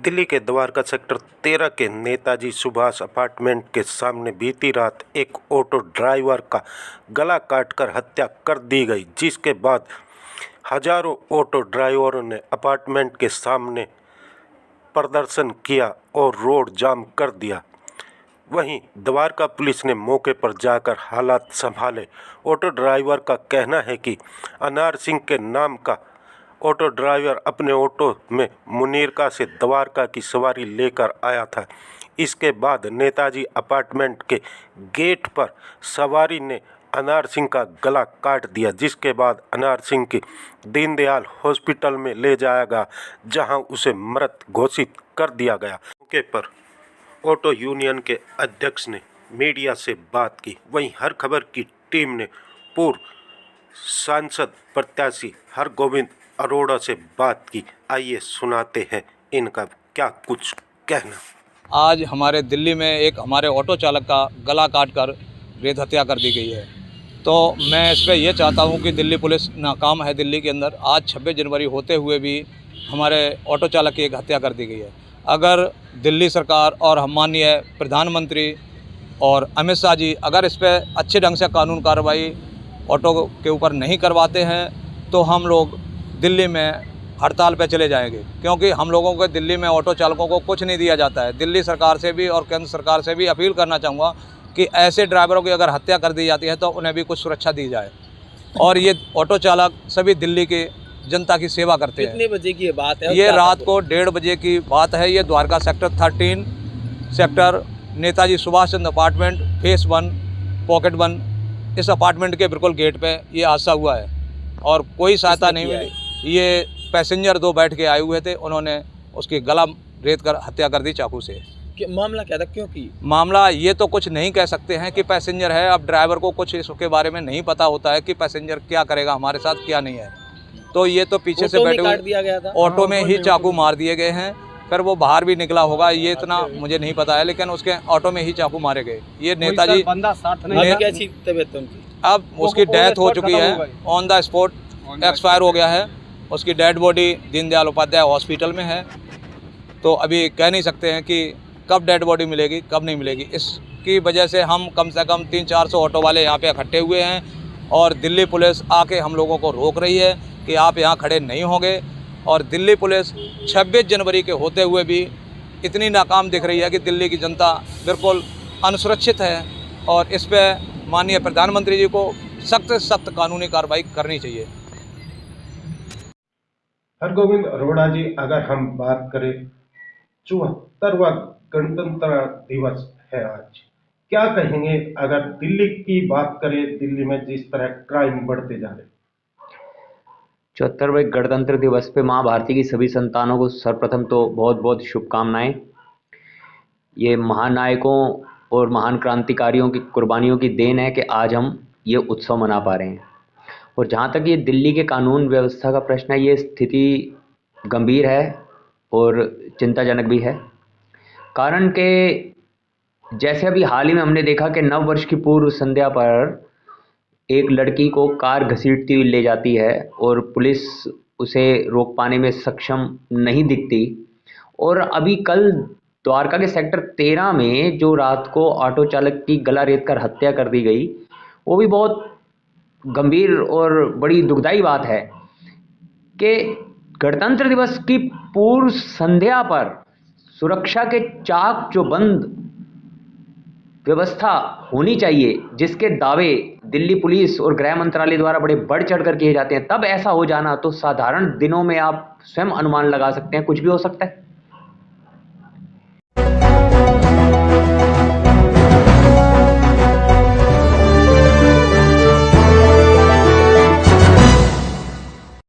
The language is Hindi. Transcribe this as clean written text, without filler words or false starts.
दिल्ली के द्वारका सेक्टर 13 के नेताजी सुभाष अपार्टमेंट के सामने बीती रात एक ऑटो ड्राइवर का गला काटकर हत्या कर दी गई, जिसके बाद हजारों ऑटो ड्राइवरों ने अपार्टमेंट के सामने प्रदर्शन किया और रोड जाम कर दिया। वहीं द्वारका पुलिस ने मौके पर जाकर हालात संभाले। ऑटो ड्राइवर का कहना है कि अनार सिंह के नाम का ऑटो ड्राइवर अपने ऑटो में मुनीरका से द्वारका की सवारी लेकर आया था। इसके बाद नेताजी अपार्टमेंट के गेट पर सवारी ने अनार सिंह का गला काट दिया, जिसके बाद अनार सिंह की दीनदयाल हॉस्पिटल में ले जाया गया, जहां उसे मृत घोषित कर दिया गया। मौके पर ऑटो यूनियन के अध्यक्ष ने मीडिया से बात की। वहीं हर खबर की टीम ने पूर्व सांसद प्रत्याशी हरगोविंद अरोड़ा से बात की। आइए सुनाते हैं इनका क्या कुछ कहना। आज हमारे दिल्ली में एक हमारे ऑटो चालक का गला काटकर रेत हत्या कर दी गई है। तो मैं इस पर यह चाहता हूं कि दिल्ली पुलिस नाकाम है। दिल्ली के अंदर आज 26 जनवरी होते हुए भी हमारे ऑटो चालक की एक हत्या कर दी गई है। अगर दिल्ली सरकार और हम माननीय प्रधानमंत्री और अमित शाह जी अगर इस पर अच्छे ढंग से कानून कार्रवाई ऑटो के ऊपर नहीं करवाते हैं तो हम लोग दिल्ली में हड़ताल पे चले जाएंगे, क्योंकि हम लोगों को दिल्ली में ऑटो चालकों को कुछ नहीं दिया जाता है। दिल्ली सरकार से भी और केंद्र सरकार से भी अपील करना चाहूँगा कि ऐसे ड्राइवरों की अगर हत्या कर दी जाती है तो उन्हें भी कुछ सुरक्षा दी जाए। और ये ऑटो चालक सभी दिल्ली के जनता की सेवा करते हैं। कितने बजे की ये बात है? ये रात को 1:30 बजे की बात है। ये Dwarka sector 13 sector Netaji Subhash Chandra apartment face 1 pocket 1 इस अपार्टमेंट के बिल्कुल गेट पे ये हादसा हुआ है और कोई सहायता नहीं मिली। ये पैसेंजर 2 बैठ के आए हुए थे, उन्होंने उसकी गला रेत कर हत्या कर दी चाकू से। मामला क्या था, क्यों की? मामला ये तो कुछ नहीं कह सकते हैं कि पैसेंजर है। अब ड्राइवर को कुछ इसके बारे में नहीं पता होता है कि पैसेंजर क्या करेगा हमारे साथ क्या नहीं है। तो ये तो पीछे से बैठे हुए ऑटो में ही चाकू मार दिए गए हैं। फिर वो बाहर भी निकला होगा, ये इतना मुझे नहीं पता है, लेकिन उसके ऑटो में ही चाकू मारे गए। ये नेताजी अब उसकी डेथ हो चुकी है, ऑन द स्पॉट एक्सपायर हो गया है। उसकी dead body Deendayal Upadhyay hospital में है। तो अभी कह नहीं सकते हैं कि कब डेड बॉडी मिलेगी कब नहीं मिलेगी। इसकी वजह से हम कम से कम 300-400 ऑटो वाले यहाँ पे इकट्ठे हुए हैं और दिल्ली पुलिस आके हम लोगों को रोक रही है कि आप यहाँ खड़े नहीं होंगे। और दिल्ली पुलिस 26 जनवरी के होते हुए भी इतनी नाकाम दिख रही है कि दिल्ली की जनता बिल्कुल असुरक्षित है और इस पर माननीय प्रधानमंत्री जी को सख्त से सख्त कानूनी कार्रवाई करनी चाहिए। हरगोविंद अरोड़ा जी, अगर हम बात करें 74वां गणतंत्र दिवस है आज, क्या कहेंगे अगर दिल्ली की बात करें, दिल्ली में जिस तरह क्राइम बढ़ते जा रहे? 74वें गणतंत्र दिवस पे माँ भारती की सभी संतानों को सर्वप्रथम तो बहुत बहुत शुभकामनाएं। ये महानायकों और महान क्रांतिकारियों की कुर्बानियों की देन है कि आज हम ये उत्सव मना पा रहे हैं। और जहाँ तक ये दिल्ली के कानून व्यवस्था का प्रश्न है, ये स्थिति गंभीर है और चिंताजनक भी है। कारण के जैसे अभी हाल ही में हमने देखा कि नव वर्ष की पूर्व संध्या पर एक लड़की को कार घसीटती हुई ले जाती है और पुलिस उसे रोक पाने में सक्षम नहीं दिखती। और अभी कल द्वारका के सेक्टर 13 में जो रात को ऑटो चालक की गला रेत कर हत्या कर दी गई, वो भी बहुत गंभीर और बड़ी दुखदाई बात है कि गणतंत्र दिवस की पूर्व संध्या पर सुरक्षा के चाक जो बंद व्यवस्था होनी चाहिए, जिसके दावे दिल्ली पुलिस और गृह मंत्रालय द्वारा बड़े बढ़ चढ़ कर किए जाते हैं, तब ऐसा हो जाना तो साधारण दिनों में आप स्वयं अनुमान लगा सकते हैं कुछ भी हो सकता है।